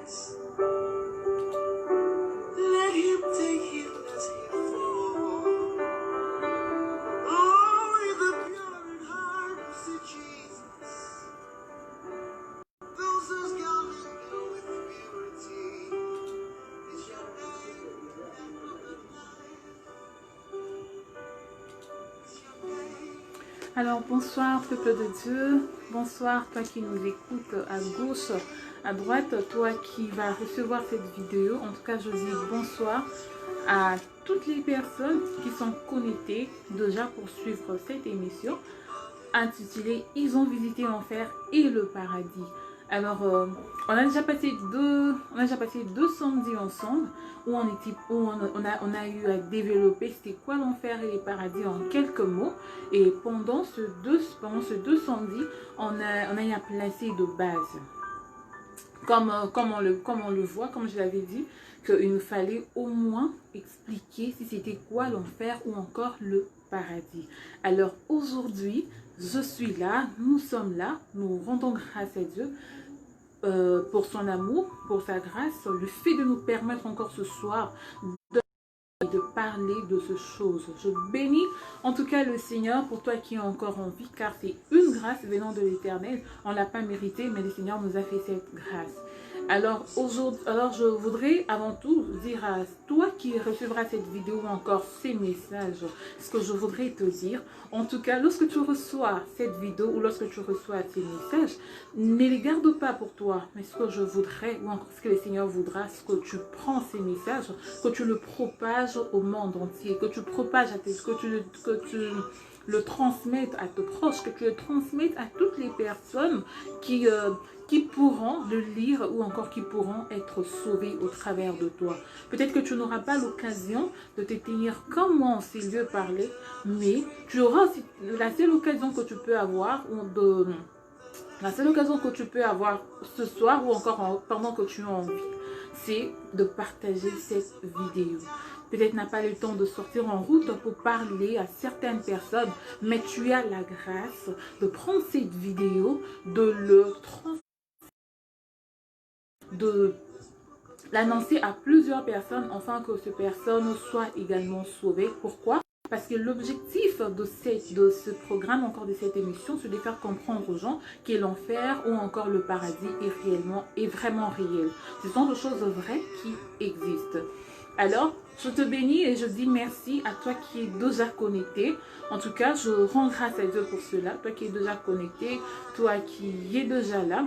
Let him take it as he falls. Oh, with a pure in heart, see Jesus. Those whose garment go with purity. It's your name, Lamb of the light. It's your name. Alors bonsoir peuple de Dieu, bonsoir toi qui nous écoutes à gauche, à droite, toi qui vas recevoir cette vidéo. En tout cas je dis bonsoir à toutes les personnes qui sont connectées déjà pour suivre cette émission intitulée « Ils ont visité l'enfer et le paradis ». Alors, on a déjà passé deux samedis ensemble où on a eu à développer c'était quoi l'enfer et les paradis en quelques mots. Et pendant ces deux samedis, on a eu à placer de base. Comme on le voit, comme je l'avais dit, qu'il nous fallait au moins expliquer si c'était quoi l'enfer ou encore le paradis. Alors aujourd'hui, je suis là, nous sommes là, nous rendons grâce à Dieu pour son amour, pour sa grâce, le fait de nous permettre encore ce soir de parler de ces choses. Je bénis en tout cas le Seigneur pour toi qui es encore en vie, car c'est une grâce venant de l'Éternel. On ne l'a pas mérité, mais le Seigneur nous a fait cette grâce. Alors je voudrais avant tout dire à toi qui recevras cette vidéo ou encore ces messages, ce que je voudrais te dire. En tout cas, lorsque tu reçois cette vidéo ou lorsque tu reçois ces messages, ne les garde pas pour toi. Mais ce que je voudrais, ou encore ce que le Seigneur voudra, c'est que tu prends ces messages, que tu le propages au monde entier, que tu propages que tu le transmettes à tes proches, que tu le transmettes à toutes les personnes qui pourront le lire ou encore qui pourront être sauvés au travers de toi. Peut-être que tu n'auras pas l'occasion de te tenir comme moi en ces lieux parler, mais tu auras aussi la seule occasion que tu peux avoir ce soir ou encore pendant que tu es en vie, c'est de partager cette vidéo. Peut-être n'a pas le temps de sortir en route pour parler à certaines personnes, mais tu as la grâce de prendre cette vidéo, de l'annoncer à plusieurs personnes afin que ces personnes soient également sauvées. Pourquoi? Parce que l'objectif de ce programme, encore de cette émission, c'est de faire comprendre aux gens que l'enfer ou encore le paradis est vraiment réel. Ce sont des choses vraies qui existent. Alors, je te bénis et je dis merci à toi qui es déjà connecté. En tout cas, je rends grâce à Dieu pour cela. Toi qui es déjà connecté, toi qui es déjà là.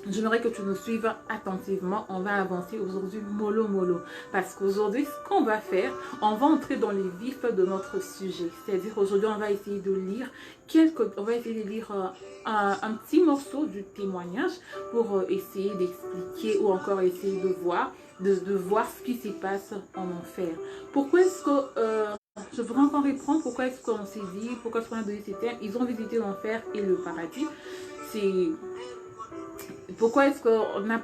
J'aimerais que tu nous suives attentivement. On va avancer aujourd'hui mollo. Parce qu'aujourd'hui, ce qu'on va faire, on va entrer dans les vifs de notre sujet. C'est-à-dire aujourd'hui, on va essayer de lire un petit morceau du témoignage pour essayer d'expliquer ou encore essayer de voir ce qui se passe en enfer. Pourquoi est-ce que... je voudrais encore répondre pourquoi est-ce qu'on s'est dit, pourquoi est-ce qu'on a donné ces termes. Ils ont visité l'enfer et le paradis. Pourquoi est-ce qu'on a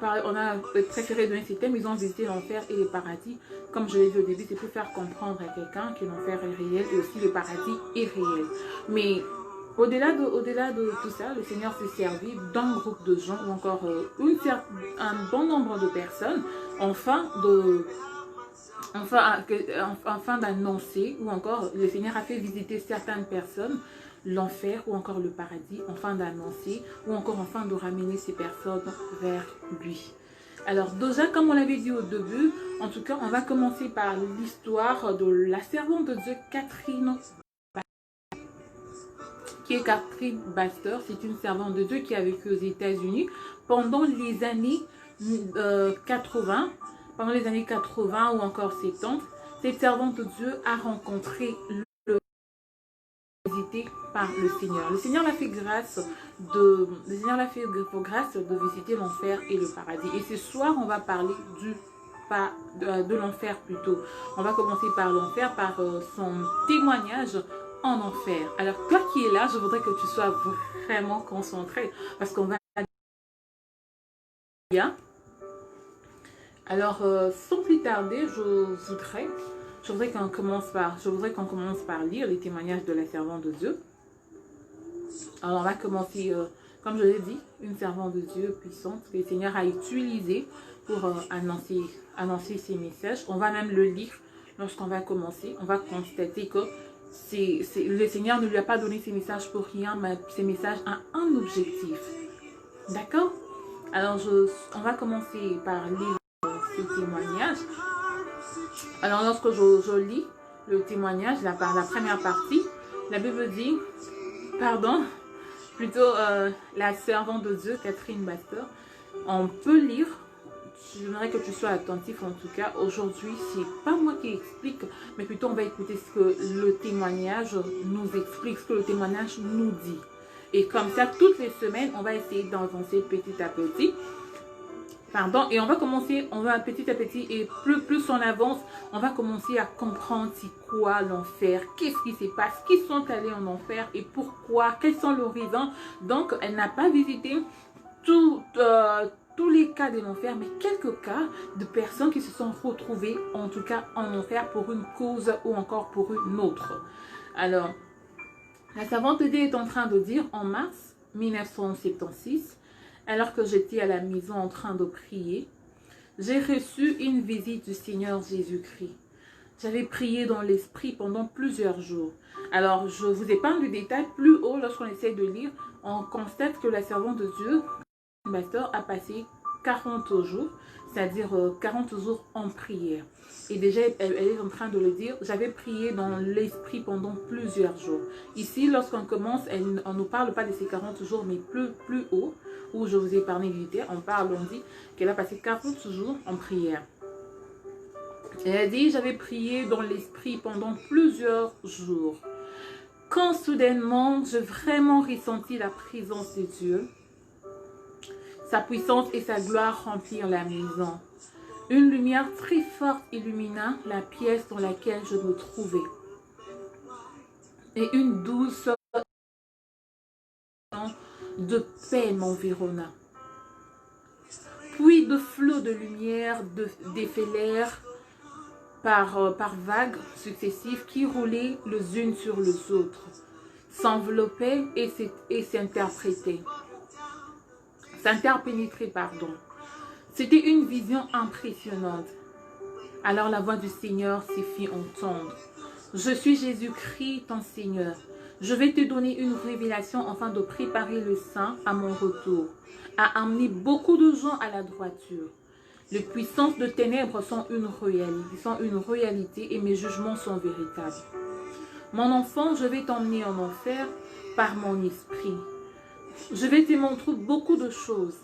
préféré donner ces thèmes? Ils ont visité l'enfer et le paradis. Comme je l'ai dit au début, c'est pour faire comprendre à quelqu'un que l'enfer est réel et aussi le paradis est réel. Mais au-delà de tout ça, le Seigneur s'est servi d'un groupe de gens ou encore un bon nombre de personnes afin d'annoncer ou encore le Seigneur a fait visiter certaines personnes l'enfer ou encore le paradis, afin d'annoncer ou encore afin de ramener ces personnes vers lui. Alors déjà, comme on l'avait dit au début, en tout cas, on va commencer par l'histoire de la servante de Dieu, Catherine, qui est Catherine Baxter. C'est une servante de Dieu qui a vécu aux États-Unis pendant les années 80, ou encore 70. Cette servante de Dieu a rencontré par le Seigneur. Le Seigneur l'a fait grâce de visiter l'enfer et le paradis. Et ce soir, on va parler de l'enfer plutôt. On va commencer par l'enfer, par son témoignage en enfer. Alors toi qui es là, je voudrais que tu sois vraiment concentré parce qu'on va bien. Alors sans plus tarder, je voudrais qu'on commence par lire les témoignages de la servante de Dieu. Alors on va commencer, comme je l'ai dit, une servante de Dieu puissante que le Seigneur a utilisée pour annoncer ces messages. On va même le lire lorsqu'on va commencer. On va constater que le Seigneur ne lui a pas donné ces messages pour rien, mais ces messages ont un objectif. D'accord? Alors, on va commencer par lire ce témoignage. Alors, lorsque je lis le témoignage, la première partie, la Bible dit, plutôt la servante de Dieu, Catherine Bastor, on peut lire. J'aimerais que tu sois attentif en tout cas. Aujourd'hui, c'est pas moi qui explique, mais plutôt on va écouter ce que le témoignage nous explique, ce que le témoignage nous dit. Et comme ça, toutes les semaines, on va essayer d'avancer petit à petit. Et on va commencer, petit à petit, et plus on avance, on va commencer à comprendre c'est quoi l'enfer, qu'est-ce qui se passe, qui sont allés en enfer et pourquoi, quels sont leurs raisons. Donc, elle n'a pas visité tous les cas de l'enfer, mais quelques cas de personnes qui se sont retrouvées, en tout cas en enfer, pour une cause ou encore pour une autre. Alors, la servante de Dieu est en train de dire, en mars 1976, alors que j'étais à la maison en train de prier, j'ai reçu une visite du Seigneur Jésus-Christ. J'avais prié dans l'esprit pendant plusieurs jours. Alors, je vous épargne du détail. Plus haut, lorsqu'on essaie de lire, on constate que la servante de Dieu, Pasteur, a passé 40 jours, c'est-à-dire 40 jours en prière. Et déjà, elle est en train de le dire, j'avais prié dans l'esprit pendant plusieurs jours. Ici, lorsqu'on commence, on ne parle pas de ces 40 jours, mais plus haut, où je vous ai parlé du détail, on dit qu'elle a passé 40 jours en prière. Elle a dit, j'avais prié dans l'esprit pendant plusieurs jours. Quand soudainement, j'ai vraiment ressenti la présence de Dieu, sa puissance et sa gloire remplirent la maison. Une lumière très forte illumina la pièce dans laquelle je me trouvais. Et une douce de paix m'environna. Puis de flots de lumière défilèrent par vagues successives qui roulaient les unes sur les autres, s'enveloppaient et s'interpénétraient. C'était une vision impressionnante. Alors la voix du Seigneur s'y fit entendre. Je suis Jésus-Christ, ton Seigneur. Je vais te donner une révélation afin de préparer le saint à mon retour, à amener beaucoup de gens à la droiture. Les puissances de ténèbres sont une réalité et mes jugements sont véritables. Mon enfant, je vais t'emmener en enfer par mon esprit. Je vais te montrer beaucoup de choses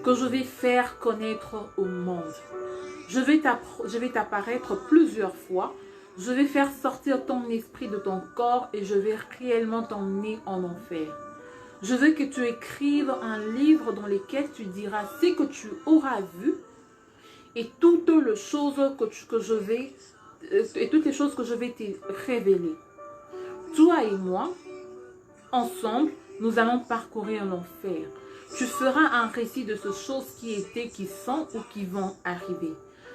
que je vais faire connaître au monde. Je vais t'apparaître plusieurs fois. Je vais faire sortir ton esprit de ton corps et je vais réellement t'emmener en enfer. Je veux que tu écrives un livre dans lequel tu diras ce que tu auras vu et toutes les choses que je vais te révéler. Toi et moi, ensemble, nous allons parcourir l'enfer. Tu feras un récit de ces choses qui étaient, qui sont ou qui vont arriver.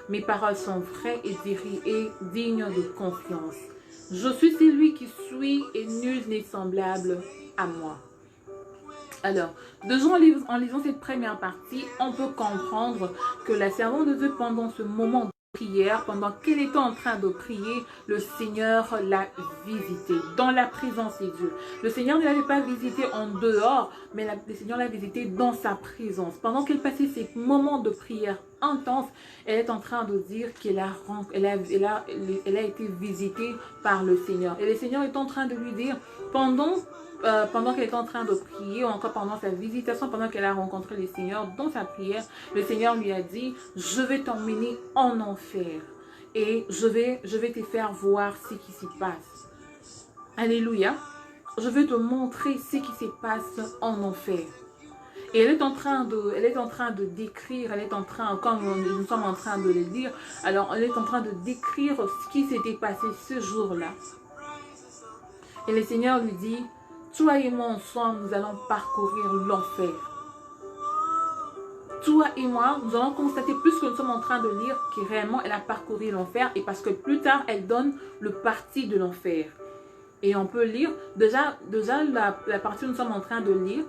Mes paroles sont vraies et dignes de confiance. Je suis celui qui suis et nul n'est semblable à moi. Alors, déjà en lisant cette première partie, on peut comprendre que la servante de Dieu, pendant ce moment de prière, pendant qu'elle était en train de prier, le Seigneur l'a visité dans la présence de Dieu. Le Seigneur ne l'avait pas visité en dehors, mais le Seigneur l'a visité dans sa présence. Pendant qu'elle passait ces moments de prière intense, elle est en train de dire qu'elle a été visitée par le Seigneur. Et le Seigneur est en train de lui dire, pendant qu'elle est en train de prier, ou encore pendant sa visitation, pendant qu'elle a rencontré le Seigneur dans sa prière, le Seigneur lui a dit, je vais t'emmener en enfer et je vais te faire voir ce qui s'y passe. Alléluia. Je vais te montrer ce qui se passe en enfer. Et elle est en train de décrire, comme nous sommes en train de le dire, alors elle est en train de décrire ce qui s'était passé ce jour-là. Et le Seigneur lui dit, toi et moi ensemble, nous allons parcourir l'enfer. Toi et moi, nous allons constater, plus que nous sommes en train de lire, que réellement elle a parcouru l'enfer, et parce que plus tard, elle donne le parti de l'enfer. Et on peut lire, déjà la partie que nous sommes en train de lire,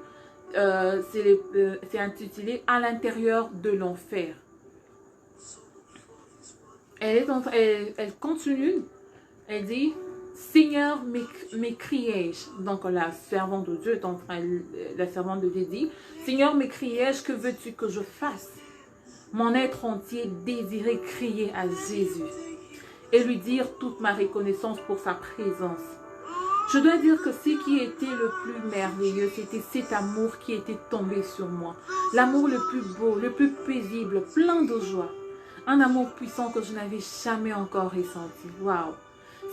c'est intitulé « À l'intérieur de l'enfer ». elle continue, elle dit, Seigneur, m'écriai-je. Donc la servante de Dieu est en train, la servante de Dieu dit, Seigneur, m'écriai-je, que veux-tu que je fasse? Mon être entier désirait crier à Jésus et lui dire toute ma reconnaissance pour sa présence. Je dois dire que ce qui était le plus merveilleux, c'était cet amour qui était tombé sur moi. L'amour le plus beau, le plus paisible, plein de joie. Un amour puissant que je n'avais jamais encore ressenti. Waouh!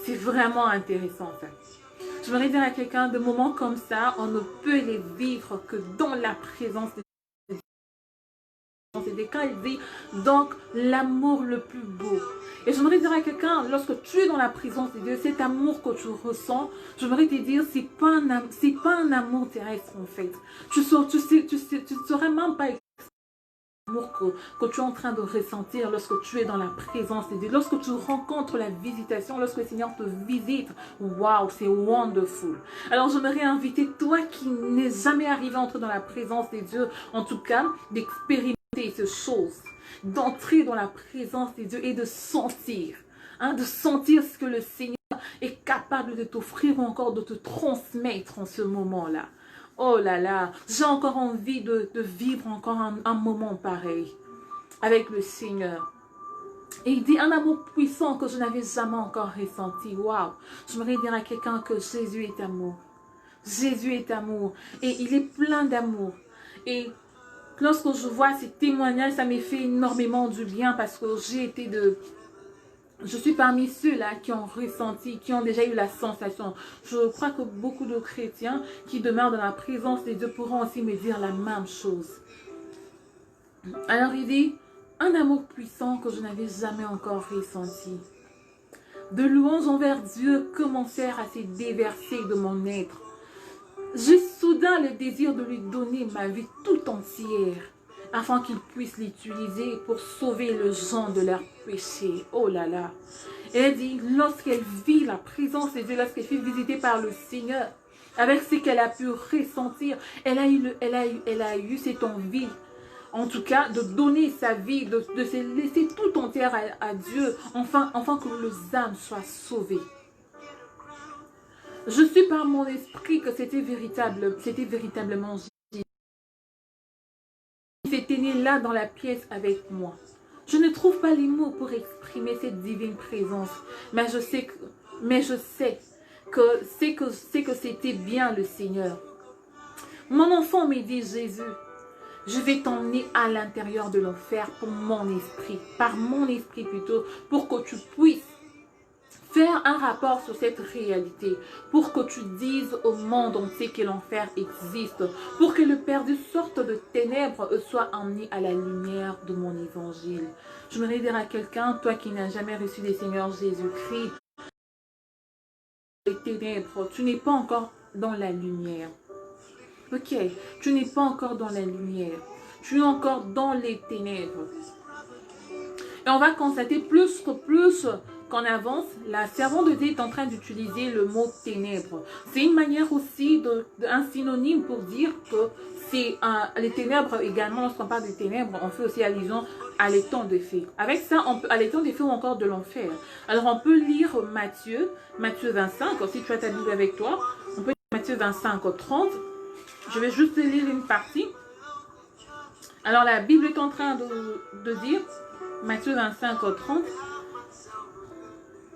C'est vraiment intéressant en fait. Je voudrais dire à quelqu'un, de moments comme ça, on ne peut les vivre que dans la présence de Dieu. C'est quand il dit, donc l'amour le plus beau. Et j'aimerais dire à quelqu'un, lorsque tu es dans la présence de Dieu, cet amour que tu ressens, j'aimerais te dire, c'est pas un amour terrestre en fait. Tu ne saurais même pas l'amour que tu es en train de ressentir lorsque tu es dans la présence de Dieu, lorsque tu rencontres la visitation, lorsque le Seigneur te visite. Waouh, c'est wonderful. Alors j'aimerais inviter toi qui n'es jamais arrivé à entrer dans la présence de Dieu, en tout cas, d'expérimenter ces choses, d'entrer dans la présence de Dieu et de sentir, de sentir ce que le Seigneur est capable de t'offrir ou encore de te transmettre en ce moment-là. Oh là là, j'ai encore envie de vivre encore un moment pareil avec le Seigneur. Et il dit un amour puissant que je n'avais jamais encore ressenti. Waouh, j'aimerais dire à quelqu'un que Jésus est amour. Jésus est amour et il est plein d'amour. Et lorsque je vois ces témoignages, ça m'a fait énormément du bien parce que je suis parmi ceux-là qui ont ressenti, qui ont déjà eu la sensation. Je crois que beaucoup de chrétiens qui demeurent dans la présence de Dieu pourront aussi me dire la même chose. Alors il dit, un amour puissant que je n'avais jamais encore ressenti. De louanges envers Dieu commencèrent à se déverser de mon être. J'ai soudain le désir de lui donner ma vie tout entière afin qu'il puisse l'utiliser pour sauver les gens de leurs péchés. Oh là là. Elle dit, lorsqu'elle vit la présence de Dieu, lorsqu'elle fut visitée par le Seigneur, avec ce qu'elle a pu ressentir, elle a eu cette envie, en tout cas, de donner sa vie, de se laisser tout entière à Dieu, enfin que les âmes soient sauvées. Je suis par mon esprit que c'était véritablement Jésus qui s'était né là dans la pièce avec moi. Je ne trouve pas les mots pour exprimer cette divine présence, mais je sais que c'était bien le Seigneur. Mon enfant, me dit Jésus, je vais t'emmener à l'intérieur de l'enfer par mon esprit plutôt, pour que tu puisses faire un rapport sur cette réalité, pour que tu dises au monde entier que l'enfer existe, pour que le perdu sorte de ténèbres et soit emmené à la lumière de mon évangile. Je voudrais dire à quelqu'un, toi qui n'as jamais reçu le Seigneur Jésus-Christ, les ténèbres, tu n'es pas encore dans la lumière. Ok, tu n'es pas encore dans la lumière, tu es encore dans les ténèbres. Et on va constater plus qu'on avance, la servante de Dieu est en train d'utiliser le mot ténèbres. C'est une manière aussi un synonyme pour dire que c'est les ténèbres également. Lorsqu'on parle des ténèbres, on fait aussi allusion à l'étang de feu. Avec ça, à l'étang de feu ou encore de l'enfer. Alors on peut lire Matthieu 25, si tu as ta Bible avec toi, on peut lire Matthieu 25, 30. Je vais juste lire une partie. Alors la Bible est en train de dire, Matthieu 25, 30.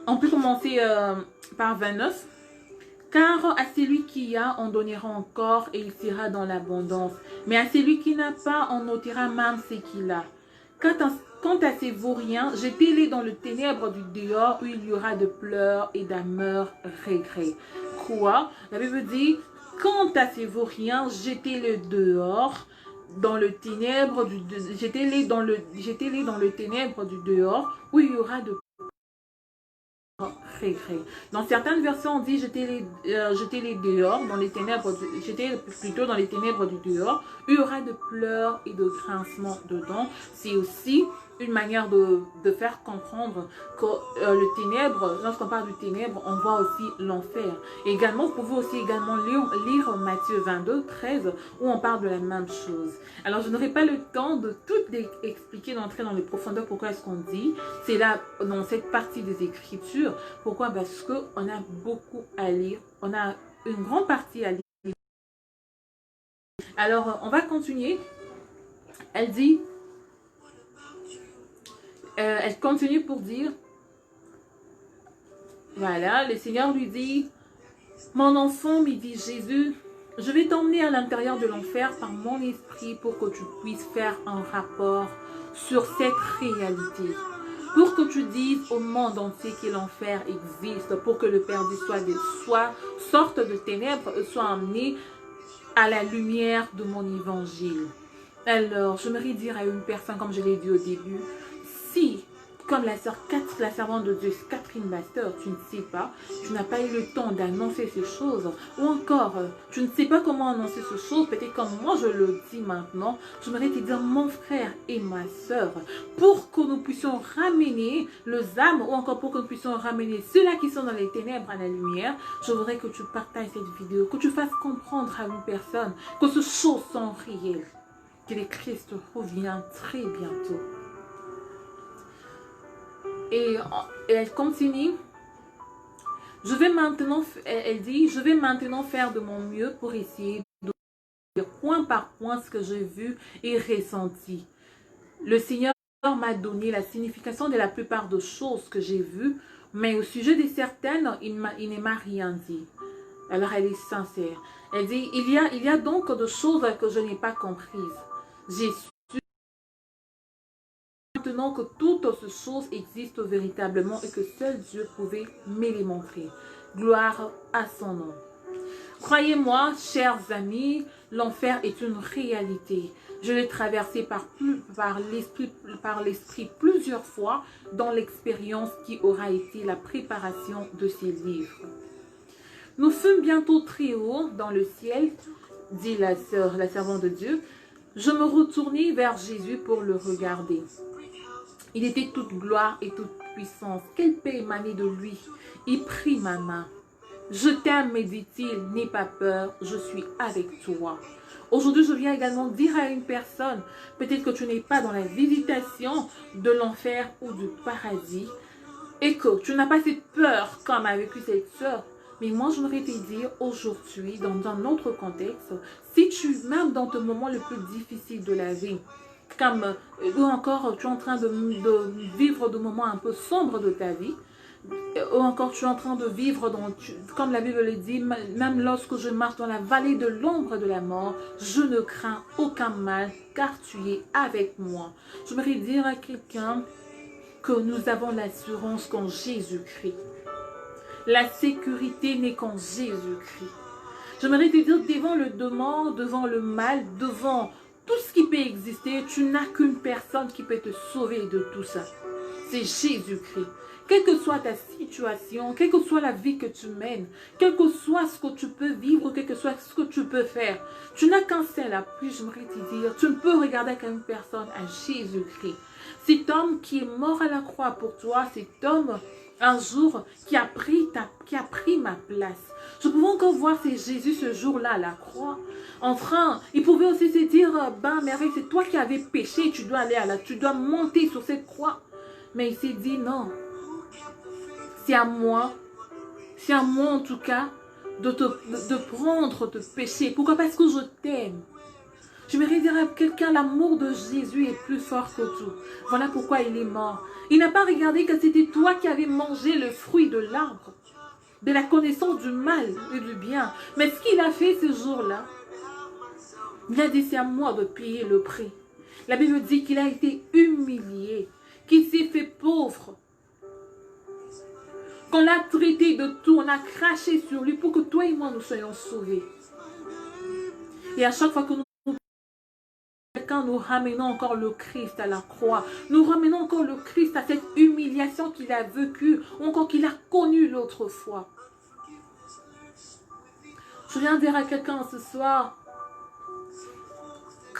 On peut commencer par 29. Car à celui qui a, on donnera encore et il sera dans l'abondance. Mais à celui qui n'a pas, on ôtera même ce qu'il a. Quant à ces vauriens, jetez-les dans le ténèbre du dehors où il y aura de pleurs et d'amers regrets. Quoi? La Bible dit, quant à ces vauriens, jetez-les dehors dans le ténèbre jetez-les dans le ténèbre du dehors où il y aura de regret. Dans certaines versions, on dit jetez-les dehors, dans les ténèbres, jetez plutôt dans les ténèbres du dehors, où il y aura de pleurs et de grincements dedans. C'est aussi une manière de faire comprendre que le ténèbre, lorsqu'on parle du ténèbre, on voit aussi l'enfer. Également, vous pouvez aussi également lire Matthieu 22, 13, où on parle de la même chose. Alors, je n'aurai pas le temps de tout expliquer, d'entrer dans les profondeurs, pourquoi est-ce qu'on dit. C'est là, dans cette partie des Écritures. Pourquoi? Parce qu'on a beaucoup à lire. On a une grande partie à lire. Alors, on va continuer. Elle dit... elle continue pour dire, voilà, le Seigneur lui dit, mon enfant, me dit Jésus, je vais t'emmener à l'intérieur de l'enfer par mon esprit pour que tu puisses faire un rapport sur cette réalité. Pour que tu dises au monde entier que l'enfer existe, pour que le perdu sorte de ténèbres et soit emmené à la lumière de mon évangile. Alors, j'aimerais dire à une personne, comme je l'ai dit au début, si, comme la servante de Dieu, Catherine Baster, tu ne sais pas, tu n'as pas eu le temps d'annoncer ces choses, ou encore, tu ne sais pas comment annoncer ces choses, peut-être comme moi je le dis maintenant, j'aimerais te dire, mon frère et ma soeur, pour que nous puissions ramener les âmes, ou encore pour que nous puissions ramener ceux-là qui sont dans les ténèbres à la lumière, je voudrais que tu partages cette vidéo, que tu fasses comprendre à une personne que ces choses sont réelles, que le Christ revient très bientôt. Et elle continue, elle dit, je vais maintenant faire de mon mieux pour essayer de dire point par point ce que j'ai vu et ressenti. Le Seigneur m'a donné la signification de la plupart des choses que j'ai vues, mais au sujet de certaines, il ne m'a rien dit. Alors elle est sincère. Elle dit, il y a donc des choses que je n'ai pas comprises. J'ai maintenant que toutes ces choses existent véritablement et que seul Dieu pouvait me les montrer. Gloire à son nom. Croyez-moi, chers amis, l'enfer est une réalité. Je l'ai traversé par l'esprit plusieurs fois dans l'expérience qui aura été la préparation de ces livres. Nous fûmes bientôt très haut dans le ciel, dit la servante de Dieu. Je me retournai vers Jésus pour le regarder. Il était toute gloire et toute puissance. Quelle paix émanait de lui. Il prit ma main. Je t'aime, me dit-il, n'aie pas peur, je suis avec toi. Aujourd'hui, je viens également dire à une personne, peut-être que tu n'es pas dans la visitation de l'enfer ou du paradis, et que tu n'as pas cette peur comme a vécu cette sœur. Mais moi, je voudrais te dire aujourd'hui, dans un autre contexte, si tu, même dans ton moment le plus difficile de la vie, comme, ou encore tu es en train de vivre des moments un peu sombres de ta vie, ou encore tu es en train de vivre, comme la Bible le dit, même lorsque je marche dans la vallée de l'ombre de la mort, je ne crains aucun mal, car tu es avec moi. J'aimerais dire à quelqu'un que nous avons l'assurance qu'en Jésus-Christ. La sécurité n'est qu'en Jésus-Christ. J'aimerais te dire, devant le demande, devant le mal, devant tout ce qui peut exister, tu n'as qu'une personne qui peut te sauver de tout ça. C'est Jésus-Christ. Quelle que soit ta situation, quelle que soit la vie que tu mènes, quel que soit ce que tu peux vivre, quel que soit ce que tu peux faire, tu n'as qu'un seul appui, j'aimerais te dire, tu ne peux regarder qu'à une personne, à Jésus-Christ. Cet homme qui est mort à la croix pour toi, cet homme, un jour, qui a pris ma place. Je pouvais encore voir Jésus ce jour-là à la croix. Enfin, il pouvait aussi se dire, ben merveille, c'est toi qui avais péché, tu dois monter sur cette croix. Mais il s'est dit non. C'est à moi en tout cas, de prendre tes péchés. Pourquoi? Parce que je t'aime. J'aimerais dire à quelqu'un, l'amour de Jésus est plus fort que tout. Voilà pourquoi il est mort. Il n'a pas regardé que c'était toi qui avais mangé le fruit de l'arbre, de la connaissance du mal et du bien. Mais ce qu'il a fait ce jour-là, il a dit, c'est à moi de payer le prix. La Bible dit qu'il a été humilié, qu'il s'est fait pauvre, qu'on l'a traité de tout, on a craché sur lui pour que toi et moi nous soyons sauvés. Et à chaque fois que nous ramenons encore le Christ à la croix, nous ramenons encore le Christ à cette humiliation qu'il a vécue, ou encore qu'il a connue l'autre fois. Je viens dire à quelqu'un ce soir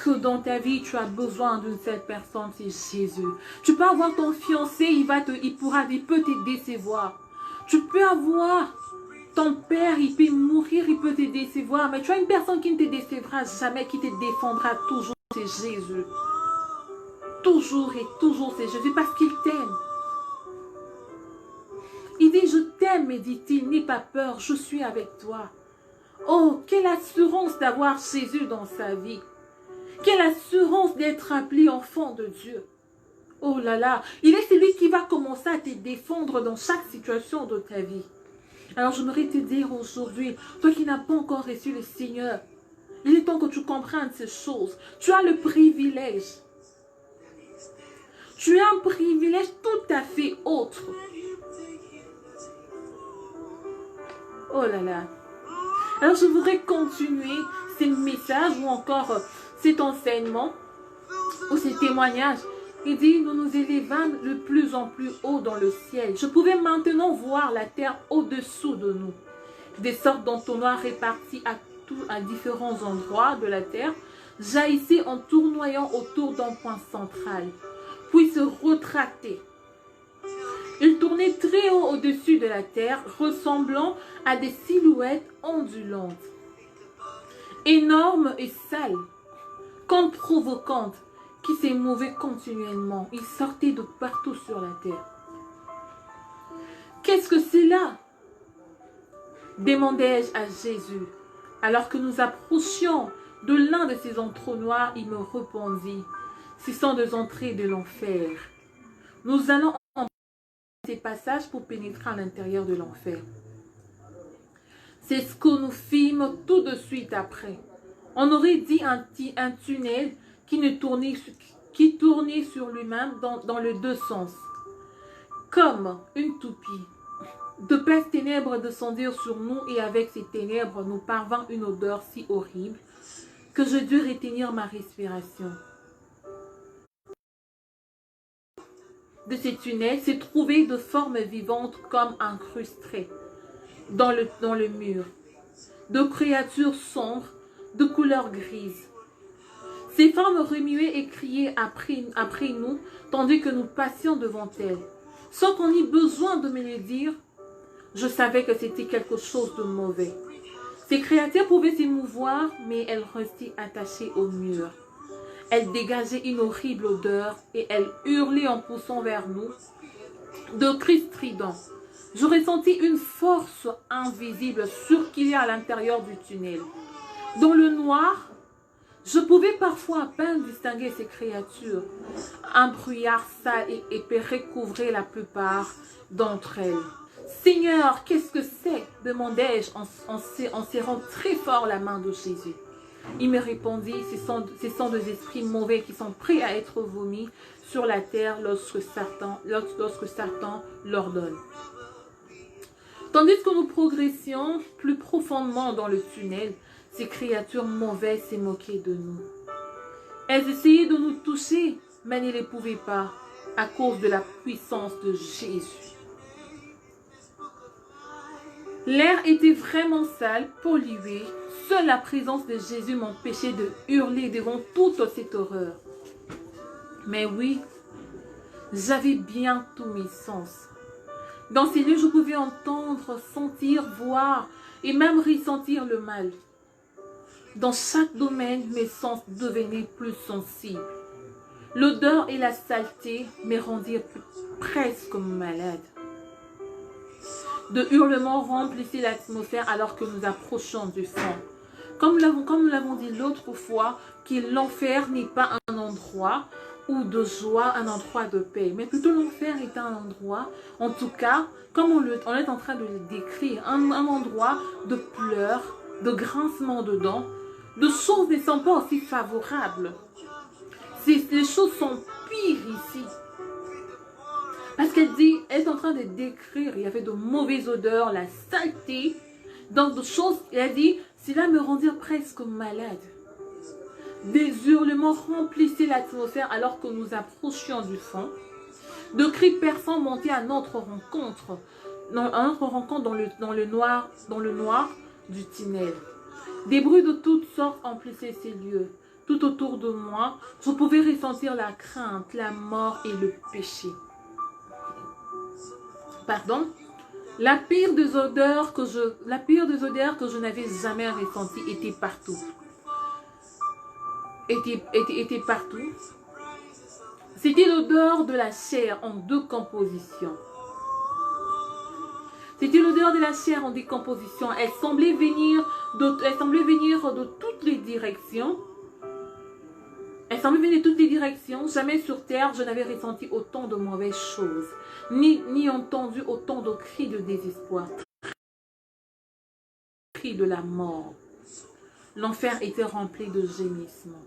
que dans ta vie, tu as besoin d'une seule personne, c'est Jésus. Tu peux avoir ton fiancé, il peut te décevoir. Tu peux avoir ton père, il peut mourir, il peut te décevoir. Mais tu as une personne qui ne te décevra jamais, qui te défendra toujours, c'est Jésus. Toujours et toujours, c'est Jésus, parce qu'il t'aime. Il dit, je t'aime, et dit-il, n'aie pas peur, je suis avec toi. Oh, quelle assurance d'avoir Jésus dans sa vie. Quelle assurance d'être appelé enfant de Dieu. Oh là là, il est celui qui va commencer à te défendre dans chaque situation de ta vie. Alors j'aimerais te dire aujourd'hui, toi qui n'as pas encore reçu le Seigneur, il est temps que tu comprennes ces choses. Tu as le privilège. Tu as un privilège tout à fait autre. Oh là là. Alors je voudrais continuer ces messages ou encore cet enseignement ou ces témoignages. Il dit, nous nous élevâmes de plus en plus haut dans le ciel. Je pouvais maintenant voir la terre au-dessous de nous. Des sortes d'entonnoirs répartis à différents endroits de la terre jaillissaient en tournoyant autour d'un point central, puis se retractaient. Ils tournaient très haut au-dessus de la terre, ressemblant à des silhouettes ondulantes, énormes et sales, comme provocantes, qui se mouvaient continuellement. Ils sortaient de partout sur la terre. Qu'est-ce que c'est là? Demandai-je à Jésus. Alors que nous approchions de l'un de ces entonnoirs, il me répondit, ce sont des entrées de l'enfer. Nous allons en ces passages pour pénétrer à l'intérieur de l'enfer. C'est ce que nous fîmes tout de suite après. On aurait dit un tunnel qui tournait sur lui-même dans les deux sens, comme une toupie. De pères ténèbres descendirent sur nous et avec ces ténèbres nous parvint une odeur si horrible que je dus retenir ma respiration. De ces tunnels se trouvaient de formes vivantes comme incrustées dans le mur, de créatures sombres de couleur grise. Ces formes remuaient et criaient après nous, tandis que nous passions devant elles. Sans qu'on ait besoin de me le dire, je savais que c'était quelque chose de mauvais. Ces créatures pouvaient s'émouvoir, mais elles restaient attachées au mur. Elles dégageaient une horrible odeur et elles hurlaient en poussant vers nous de cris stridents. Je ressentis une force invisible circuler à l'intérieur du tunnel. Dans le noir, je pouvais parfois à peine distinguer ces créatures. Un brouillard sale et épais recouvrait la plupart d'entre elles. « Seigneur, qu'est-ce que c'est » demandai-je en serrant très fort la main de Jésus. Il me répondit, ce sont des esprits mauvais qui sont prêts à être vomis sur la terre lorsque Satan l'ordonne. Tandis que nous progressions plus profondément dans le tunnel, ces créatures mauvaises se moquaient de nous. Elles essayaient de nous toucher, mais ne les pouvaient pas à cause de la puissance de Jésus. L'air était vraiment sale, pollué. Seule la présence de Jésus m'empêchait de hurler devant toute cette horreur. Mais oui, j'avais bien tous mes sens. Dans ces lieux, je pouvais entendre, sentir, voir et même ressentir le mal. Dans chaque domaine, mes sens devenaient plus sensibles. L'odeur et la saleté me rendirent presque malade. De hurlements remplissaient l'atmosphère alors que nous approchions du fond. Comme nous l'avons dit l'autre fois, que l'enfer n'est pas un endroit ou de joie, un endroit de paix. Mais plutôt l'enfer est un endroit, en tout cas, comme on est en train de le décrire, un endroit de pleurs, de grincements de dents, de choses ne sont pas aussi favorables. Les choses sont pires ici. Parce qu'elle dit, elle est en train de décrire, il y avait de mauvaises odeurs, la saleté, donc de choses, elle a dit, cela me rendit presque malade. Des hurlements remplissaient l'atmosphère alors que nous approchions du fond. De cris perçants montaient à notre rencontre, dans le noir du tunnel. Des bruits de toutes sortes emplissaient ces lieux. tout autour de moi, je pouvais ressentir la crainte, la mort et le péché. Pardon? La pire des odeurs que je n'avais jamais ressentie était partout. Était partout. C'était l'odeur de la chair en décomposition. C'était l'odeur de la chair en décomposition. Elle semblait venir de toutes les directions. Elle semblait venir de toutes les directions. Jamais sur terre, je n'avais ressenti autant de mauvaises choses, ni entendu autant de cris de désespoir, cris de la mort. L'enfer était rempli de gémissements.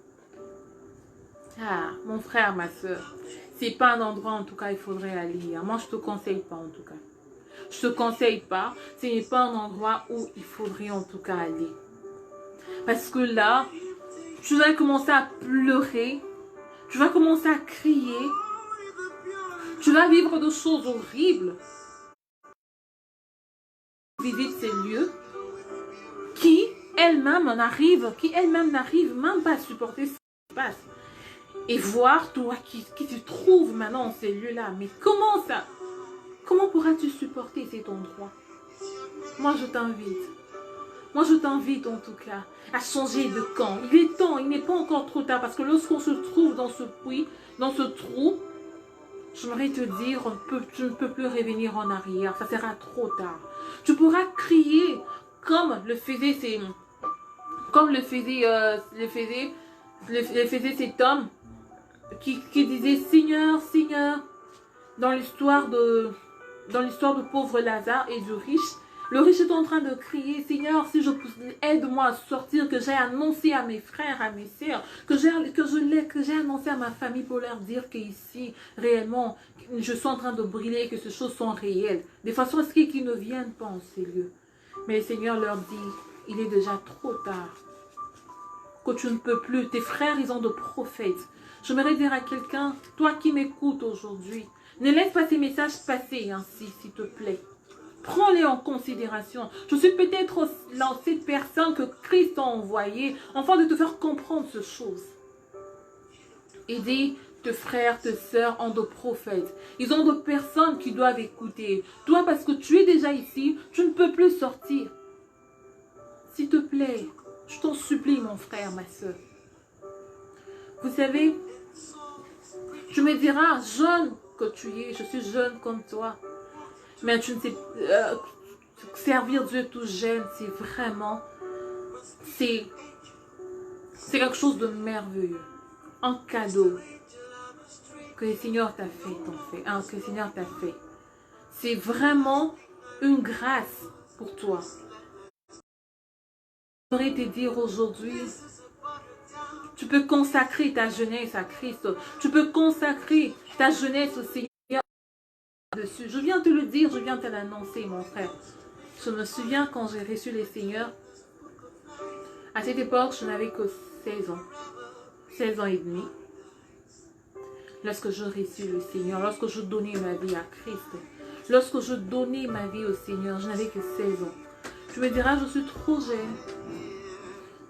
Ah, mon frère, ma soeur, c'est pas un endroit en tout cas il faudrait aller. Moi, je te conseille pas en tout cas. Je te conseille pas. Ce n'est pas un endroit où il faudrait en tout cas aller. Parce que là, tu vas commencer à pleurer. Tu vas commencer à crier. Tu vas vivre de choses horribles. Visite ces lieux qui elle-même n'arrive même pas à supporter ce qui se passe. Et voir toi qui te trouves maintenant dans ces lieux-là. Mais comment ça? Comment pourras-tu supporter cet endroit? Moi, je t'invite en tout cas à changer de camp. Il est temps, il n'est pas encore trop tard. Parce que lorsqu'on se trouve dans ce puits, dans ce trou, j'aimerais te dire, tu ne peux plus revenir en arrière. Ça sera trop tard. Tu pourras crier comme le faisait cet homme qui disait Seigneur, Seigneur, dans l'histoire de pauvre Lazare et du riche. Le riche est en train de crier, Seigneur, si je aide-moi à sortir, que j'ai annoncé à mes frères, à mes sœurs, que j'ai annoncé à ma famille pour leur dire qu'ici, réellement, je suis en train de briller, que ces choses sont réelles. De façon à ce qu'ils ne viennent pas en ces lieux. Mais le Seigneur leur dit, il est déjà trop tard. Que tu ne peux plus. Tes frères, ils ont de prophètes. J'aimerais dire à quelqu'un, toi qui m'écoutes aujourd'hui, ne laisse pas ces messages passer ainsi, s'il te plaît. Prends-les en considération. Je suis peut-être cette personne que Christ a envoyée afin de te faire comprendre ces choses. Aider tes frères, tes sœurs ont de prophètes. Ils ont de personnes qui doivent écouter. Toi, parce que tu es déjà ici, tu ne peux plus sortir. S'il te plaît, je t'en supplie, mon frère, ma sœur. Vous savez, tu me diras, jeune que tu es, je suis jeune comme toi. Mais tu ne sais, servir Dieu tout jeune, c'est vraiment, c'est quelque chose de merveilleux. Un cadeau que le Seigneur t'a fait, que le Seigneur t'a fait. C'est vraiment une grâce pour toi. Je voudrais te dire aujourd'hui, tu peux consacrer ta jeunesse à Christ. Tu peux consacrer ta jeunesse au Seigneur. Dessus. Je viens te le dire, je viens te l'annoncer, mon frère. Je me souviens quand j'ai reçu le Seigneur. À cette époque, je n'avais que 16 ans. 16 ans et demi. Lorsque je reçus le Seigneur, lorsque je donnais ma vie à Christ, lorsque je donnais ma vie au Seigneur, je n'avais que 16 ans. Tu me diras, je suis trop jeune.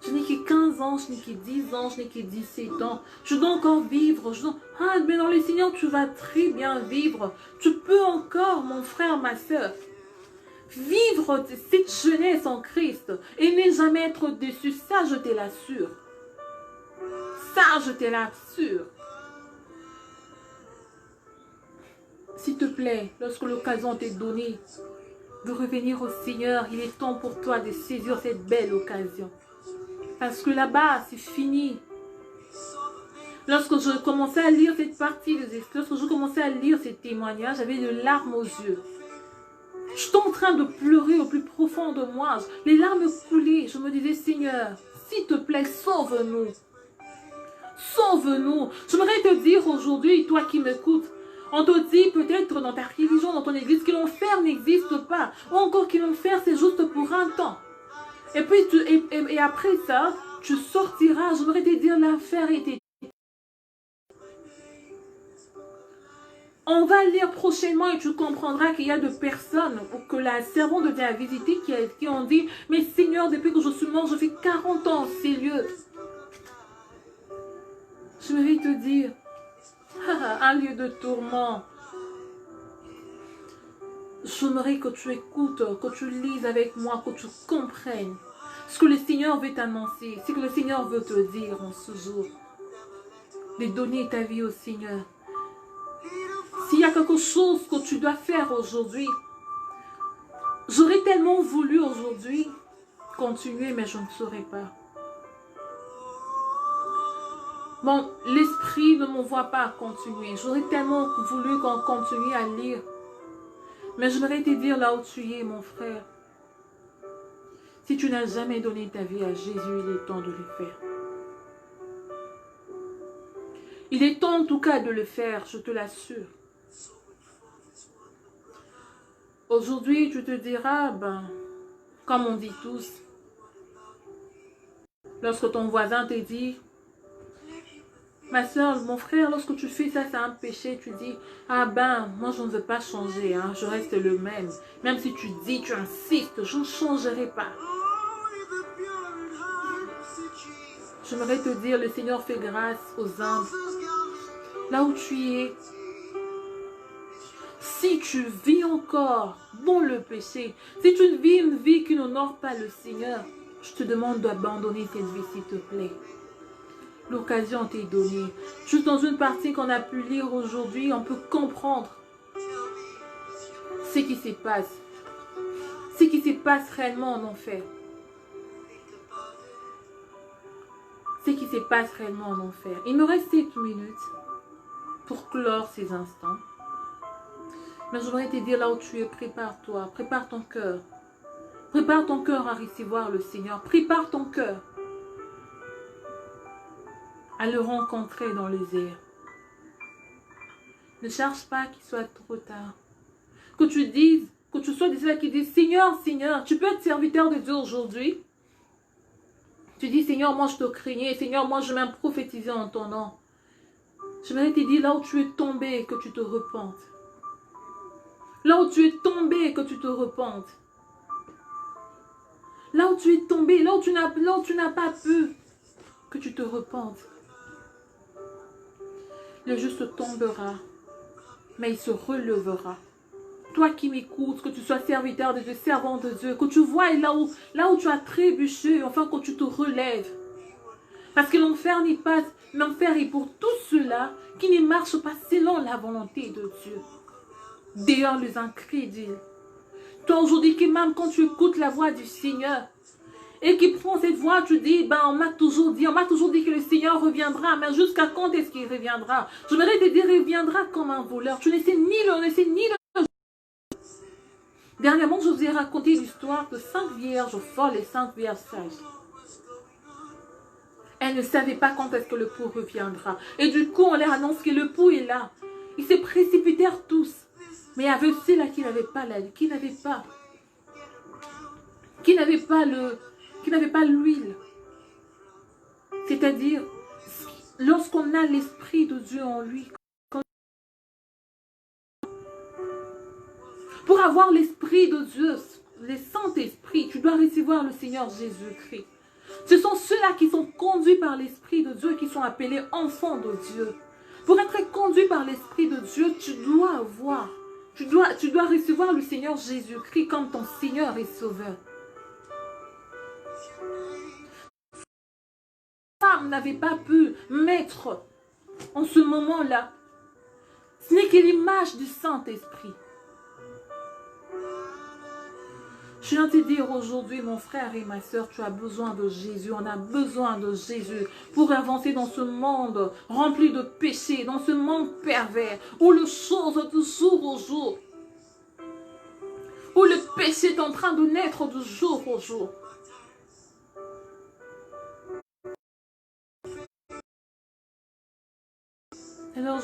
Je n'ai que 15 ans, je n'ai que 10 ans, je n'ai que 17 ans. Je dois encore vivre. Ah, mais dans le Seigneur, tu vas très bien vivre. Tu peux encore, mon frère, ma soeur, vivre cette jeunesse en Christ et ne jamais être déçu. Ça, je te l'assure. Ça, je te l'assure. S'il te plaît, lorsque l'occasion t'est donnée de revenir au Seigneur, il est temps pour toi de saisir cette belle occasion. Parce que là-bas, c'est fini. Lorsque je commençais à lire cette partie des Esprits, lorsque je commençais à lire ces témoignages, j'avais des larmes aux yeux. Je suis en train de pleurer au plus profond de moi. Les larmes coulaient. Je me disais, Seigneur, s'il te plaît, sauve-nous. Sauve-nous. J'aimerais te dire aujourd'hui, toi qui m'écoutes, on te dit peut-être dans ta religion, dans ton église, que l'enfer n'existe pas. Ou encore que l'enfer, c'est juste pour un temps. Et puis, et après ça, tu sortiras. J'aimerais te dire, l'enfer était... On va lire prochainement et tu comprendras qu'il y a de personnes que la servante de Dieu a visité qui ont dit, mais Seigneur, depuis que je suis mort, je fais 40 ans en ces lieux. J'aimerais te dire, un lieu de tourment. J'aimerais que tu écoutes, que tu lises avec moi, que tu comprennes ce que le Seigneur veut t'annoncer, ce que le Seigneur veut te dire en ce jour. De donner ta vie au Seigneur. S'il y a quelque chose que tu dois faire aujourd'hui, j'aurais tellement voulu aujourd'hui continuer, mais je ne saurais pas. Bon, l'esprit ne m'envoie pas continuer. J'aurais tellement voulu qu'on continue à lire. Mais j'aimerais te dire là où tu es, mon frère. Si tu n'as jamais donné ta vie à Jésus, il est temps de le faire. Il est temps en tout cas de le faire, je te l'assure. Aujourd'hui, tu te diras, comme on dit tous, lorsque ton voisin te dit, ma soeur, mon frère, lorsque tu fais ça, c'est un péché, tu dis, moi je ne veux pas changer, hein, je reste le même. Même si tu dis, tu insistes, je ne changerai pas. J'aimerais te dire, le Seigneur fait grâce aux humbles. Là où tu es, si tu vis encore dans le péché, si tu vis une vie qui n'honore pas le Seigneur, je te demande d'abandonner cette vie, s'il te plaît. L'occasion t'est donnée. Juste dans une partie qu'on a pu lire aujourd'hui, on peut comprendre ce qui se passe. Ce qui se passe réellement en enfer. Ce qui se passe réellement en enfer. Il me reste 7 minutes pour clore ces instants. Mais je voudrais te dire là où tu es, prépare-toi, prépare ton cœur. Prépare ton cœur à recevoir le Seigneur. Prépare ton cœur à le rencontrer dans les airs. Ne cherche pas qu'il soit trop tard. Que tu dises, que tu sois de ceux qui disent, Seigneur, Seigneur, tu peux être serviteur de Dieu aujourd'hui. Tu dis, Seigneur, moi je te craignais, Seigneur, moi je m'aime prophétiser en ton nom. J'aimerais te dire là où tu es tombé, que tu te repentes. Là où tu es tombé, que tu te repentes. Là où tu es tombé, là où tu n'as pas pu, que tu te repentes. Le juste tombera, mais il se relèvera. Toi qui m'écoutes, que tu sois serviteur de Dieu, servant de Dieu, que tu vois là où tu as trébuché, enfin que tu te relèves. Parce que l'enfer n'est pas, l'enfer est pour tous ceux-là qui ne marchent pas selon la volonté de Dieu. D'ailleurs, les incrédules. Toi aujourd'hui, qui même quand tu écoutes la voix du Seigneur, et qui prend cette voix, tu dis, on m'a toujours dit que le Seigneur reviendra, mais jusqu'à quand est-ce qu'il reviendra? J'aimerais te dire, il reviendra comme un voleur. Tu ne sais ni le. Dernièrement, je vous ai raconté l'histoire de 5 vierges folles et 5 vierges sages. Elles ne savaient pas quand est-ce que le pou reviendra. Et du coup, on leur annonce que le pou est là. Ils se précipitèrent tous. Mais il y avait ceux-là qui n'avaient pas l'huile. C'est-à-dire, lorsqu'on a l'Esprit de Dieu en lui, pour avoir l'Esprit de Dieu, le Saint-Esprit, tu dois recevoir le Seigneur Jésus-Christ. Ce sont ceux-là qui sont conduits par l'Esprit de Dieu, qui sont appelés enfants de Dieu. Pour être conduit par l'Esprit de Dieu, tu dois recevoir le Seigneur Jésus-Christ comme ton Seigneur et Sauveur. Femme n'avait pas pu mettre en ce moment-là. Ce n'est que l'image du Saint-Esprit. Je viens te dire aujourd'hui, mon frère et ma soeur, tu as besoin de Jésus. On a besoin de Jésus pour avancer dans ce monde rempli de péchés, dans ce monde pervers, où le chose de jour au jour, où le péché est en train de naître de jour au jour. Alors,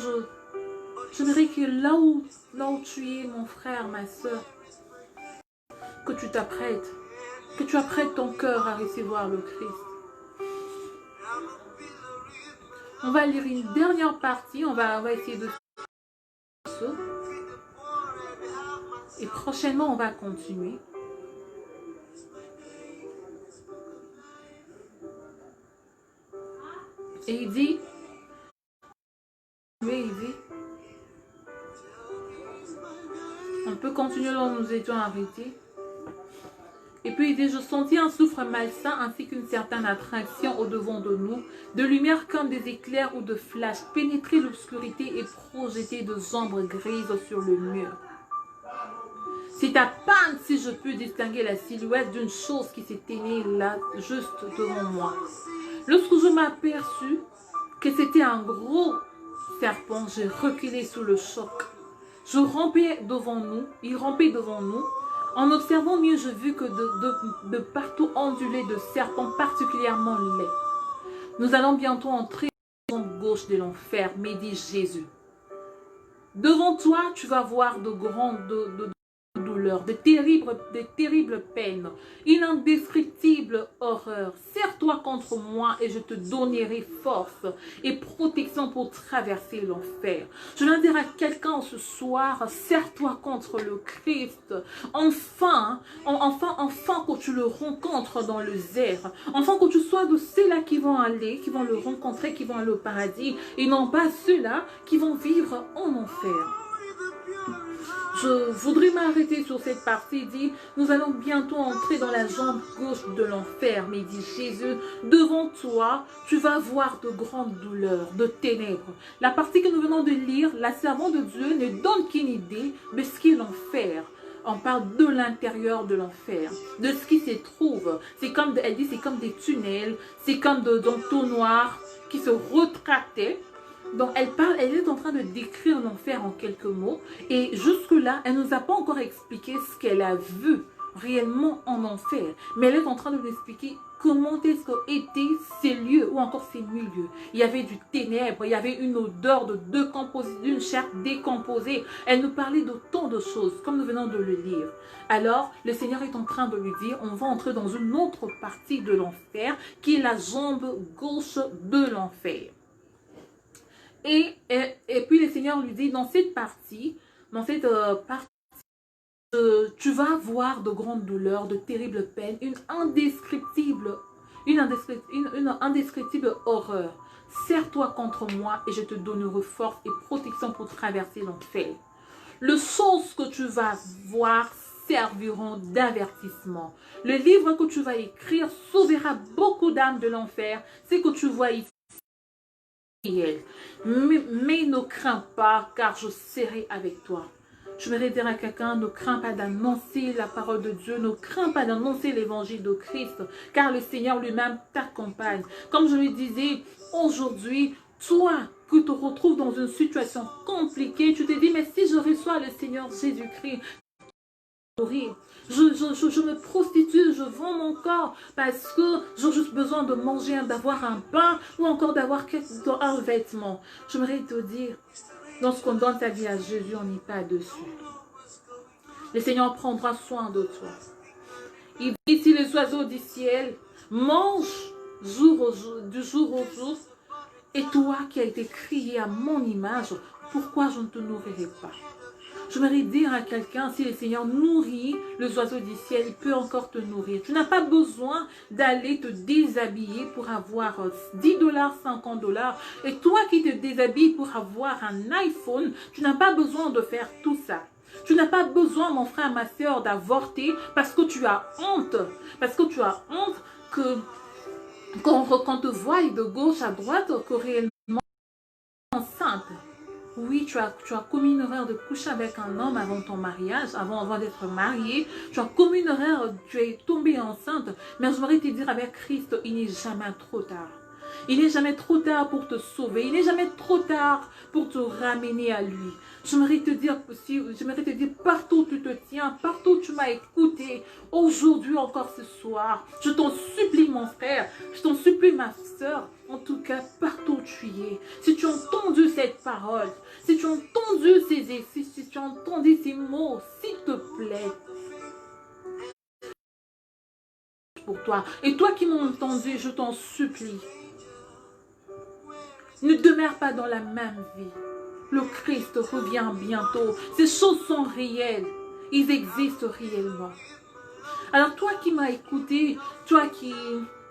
j'aimerais que là où tu es, mon frère, ma soeur, que tu t'apprêtes, que tu apprêtes ton cœur à recevoir le Christ. On va lire une dernière partie, on va essayer de faire ça. Et prochainement, on va continuer. Et il dit... On peut continuer là où nous étions arrêtés. Et puis il dit, je sentis un souffle malsain ainsi qu'une certaine attraction au-devant de nous, de lumière comme des éclairs ou de flashs, pénétrer l'obscurité et projeter des ombres grises sur le mur. C'est à peine si je peux distinguer la silhouette d'une chose qui s'éteignait là, juste devant moi. Lorsque je m'aperçus que c'était un gros serpent, j'ai reculé sous le choc. Je rampais devant nous, il rampait devant nous. En observant mieux, je vis que de partout ondulé de serpents particulièrement laids. Nous allons bientôt entrer dans la gauche de l'enfer, mais dit Jésus. Devant toi, tu vas voir de grandes douleurs, de terribles peines, une indescriptible horreur. Serre-toi contre moi et je te donnerai force et protection pour traverser l'enfer. Je viens dire à quelqu'un ce soir, serre-toi contre le Christ. Enfin que tu le rencontres dans le zèbre. Enfin que tu sois de ceux-là qui vont le rencontrer, qui vont aller au paradis, et non pas ceux-là qui vont vivre en enfer. Je voudrais m'arrêter sur cette partie. Il dit, nous allons bientôt entrer dans la jambe gauche de l'enfer. Mais il dit Jésus, devant toi, tu vas voir de grandes douleurs, de ténèbres. La partie que nous venons de lire, la servante de Dieu ne donne qu'une idée de ce qu'est l'enfer. On parle de l'intérieur de l'enfer, de ce qui s'y trouve. C'est comme, elle dit, c'est comme des tunnels, c'est comme d'entonnoirs qui se retractaient. Donc, elle est en train de décrire l'enfer en quelques mots. Et jusque-là, elle ne nous a pas encore expliqué ce qu'elle a vu réellement en enfer. Mais elle est en train de nous expliquer comment est-ce qu'étaient ces lieux ou encore ces milieux. Il y avait du ténèbre, il y avait une odeur d'une chair décomposée. Elle nous parlait de tant de choses, comme nous venons de le lire. Alors, le Seigneur est en train de lui dire, on va entrer dans une autre partie de l'enfer, qui est la jambe gauche de l'enfer. Et puis le Seigneur lui dit, dans cette partie, tu vas voir de grandes douleurs, de terribles peines, une indescriptible horreur. Serre-toi contre moi et je te donnerai force et protection pour traverser l'enfer. Les choses que tu vas voir serviront d'avertissement. Le livre que tu vas écrire sauvera beaucoup d'âmes de l'enfer. C'est que tu vois ici. Mais ne crains pas, car je serai avec toi. Je voudrais dire à quelqu'un, ne crains pas d'annoncer la parole de Dieu, ne crains pas d'annoncer l'évangile de Christ, car le Seigneur lui-même t'accompagne. Comme je le disais, aujourd'hui, toi qui te retrouves dans une situation compliquée, tu te dis, mais si je reçois le Seigneur Jésus-Christ, je me prostitue, je vends mon corps parce que j'ai juste besoin de manger, d'avoir un pain ou encore d'avoir un vêtement. J'aimerais te dire, lorsqu'on donne ta vie à Jésus, on n'est pas dessus. Le Seigneur prendra soin de toi. Il dit, si les oiseaux du ciel mangent du jour au jour, et toi qui as été créé à mon image, pourquoi je ne te nourrirai pas? Je voudrais dire à quelqu'un, si le Seigneur nourrit les oiseaux du ciel, il peut encore te nourrir. Tu n'as pas besoin d'aller te déshabiller pour avoir 10 $, 50 $. Et toi qui te déshabilles pour avoir un iPhone, tu n'as pas besoin de faire tout ça. Tu n'as pas besoin, mon frère, ma soeur, d'avorter parce que tu as honte. Parce que tu as honte qu'on te voie de gauche à droite, que réellement enceinte. Oui, tu as commis une erreur de coucher avec un homme avant ton mariage, avant d'être marié. Tu as commis une erreur, tu es tombée enceinte. Mais j'aimerais te dire, avec Christ, il n'est jamais trop tard. Il n'est jamais trop tard pour te sauver. Il n'est jamais trop tard pour te ramener à lui. J'aimerais te dire, partout où tu te tiens, partout où tu m'as écouté, aujourd'hui encore ce soir, je t'en supplie mon frère, je t'en supplie ma soeur, en tout cas partout où tu es. Si tu as entendu cette parole, si tu as entendu si tu as entendu ces mots, s'il te plaît, pour toi. Et toi qui m'as entendu, je t'en supplie. Ne demeure pas dans la même vie. Le Christ revient bientôt. Ces choses sont réelles. Ils existent réellement. Alors toi qui m'as écouté, toi qui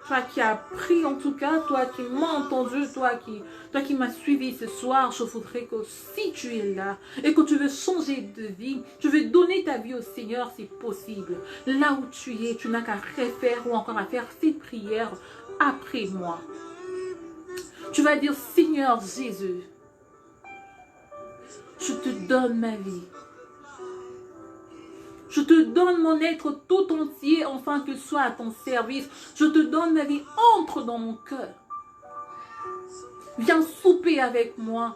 toi qui as pris en tout cas, toi qui m'as entendu, toi qui m'as suivi ce soir, je voudrais que si tu es là et que tu veux changer de vie, tu veux donner ta vie au Seigneur, c'est possible. Là où tu es, tu n'as qu'à refaire ou encore à faire cette prière après moi. Tu vas dire, Seigneur Jésus, je te donne ma vie. Je te donne mon être tout entier, afin que soit à ton service. Je te donne ma vie, entre dans mon cœur. Viens souper avec moi.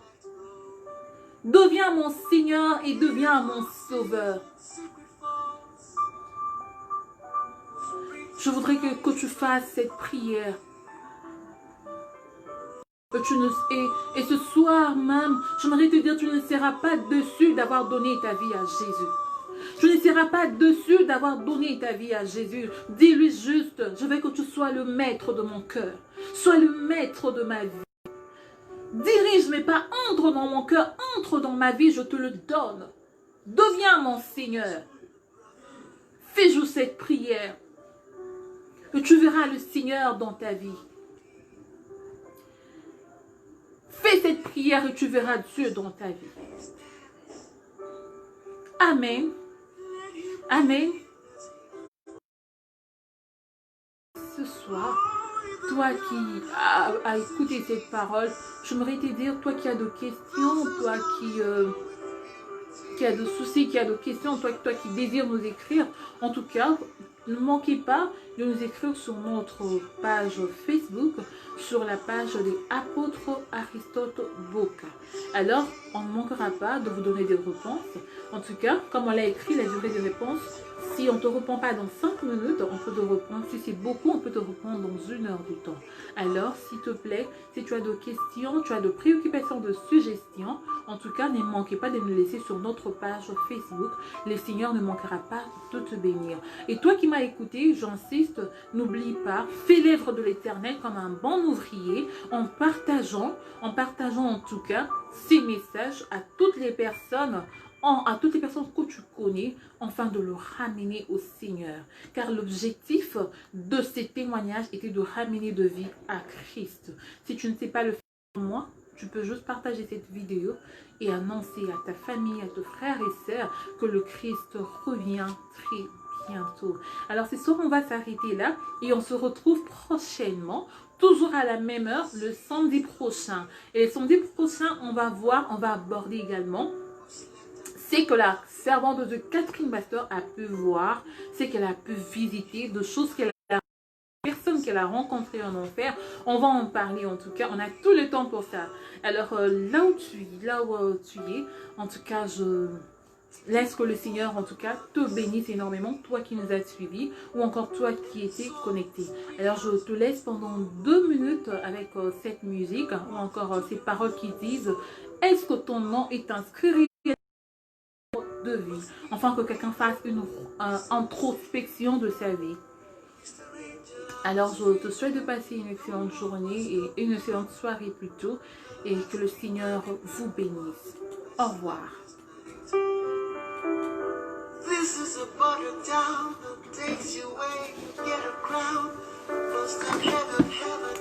Deviens mon Seigneur et deviens mon Sauveur. Je voudrais que tu fasses cette prière. Et ce soir même, j'aimerais te dire, tu ne seras pas déçu d'avoir donné ta vie à Jésus. Tu ne seras pas déçu d'avoir donné ta vie à Jésus. Dis-lui juste, je veux que tu sois le maître de mon cœur. Sois le maître de ma vie. Dirige mes pas, entre dans mon cœur, entre dans ma vie, je te le donne. Deviens mon Seigneur. Fais jouer cette prière. Et tu verras le Seigneur dans ta vie. Fais cette prière et tu verras Dieu dans ta vie. Amen. Amen. Ce soir, toi qui as écouté cette parole, j'aimerais te dire, toi qui as des questions, toi qui as des soucis, qui as des questions, toi qui désires nous écrire, en tout cas, ne manquez pas de nous écrire sur notre page Facebook, sur la page des apôtres Aristote Boka. Alors, on ne manquera pas de vous donner des réponses. En tout cas, comme on l'a écrit, la durée des réponses, si on ne te répond pas dans 5 minutes, on peut te répondre. Si c'est beaucoup, on peut te répondre dans 1 heure du temps. Alors, s'il te plaît, si tu as des questions, tu as des préoccupations, de suggestions, en tout cas, ne manquez pas de nous laisser sur notre page Facebook. Le Seigneur ne manquera pas de te bénir. Et toi qui m'as écouté, j'insiste, n'oublie pas, fais l'œuvre de l'Éternel comme un bon ouvrier, en partageant en tout cas ces messages à toutes les personnes que tu connais, afin de le ramener au Seigneur. Car l'objectif de ces témoignages était de ramener de vie à Christ. Si tu ne sais pas le faire pour moi, tu peux juste partager cette vidéo et annoncer à ta famille, à tes frères et sœurs que le Christ revient très bientôt. Alors c'est sûr, on va s'arrêter là et on se retrouve prochainement, toujours à la même heure, le samedi prochain. Et le samedi prochain, on va aborder également c'est que la servante de Catherine Pasteur a pu voir, c'est qu'elle a pu visiter, de choses qu'elle a, personnes qu'elle a rencontrées en enfer. On va en parler en tout cas, on a tout le temps pour ça. Alors là où tu es, en tout cas, je laisse que le Seigneur en tout cas te bénisse énormément, toi qui nous as suivis ou encore toi qui étais connecté. Alors je te laisse pendant 2 minutes avec cette musique ou encore ces paroles qui disent, est-ce que ton nom est inscrit de vie, enfin que quelqu'un fasse une introspection de sa vie. Alors je te souhaite de passer une excellente journée et une excellente soirée plutôt, et que le Seigneur vous bénisse. Au revoir. This is a border town that takes you where you get a crown. First to heaven, heaven,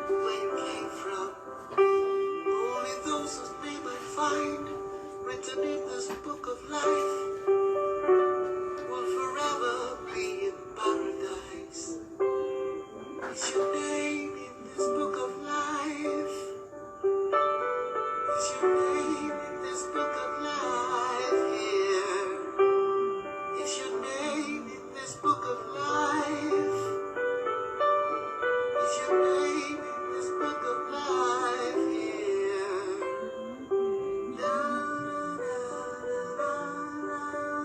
where you came from. Only those whose name I find written in this book of life will forever be in paradise. Is your name in this book of life? Is your name in this book of life? Here. Is your name in this book of life? Is your name in this book of life? Here. Da, da, da, da, da.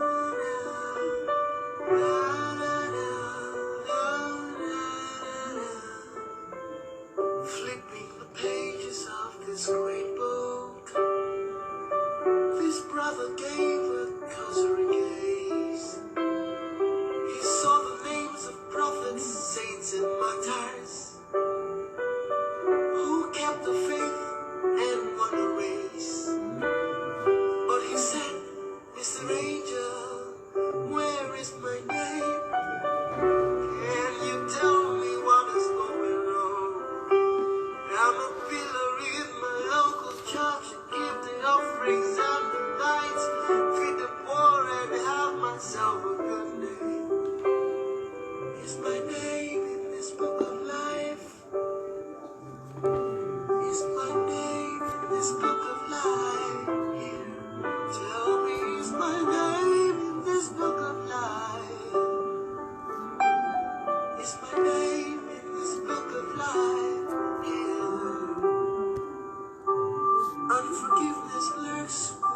forgiveness lurks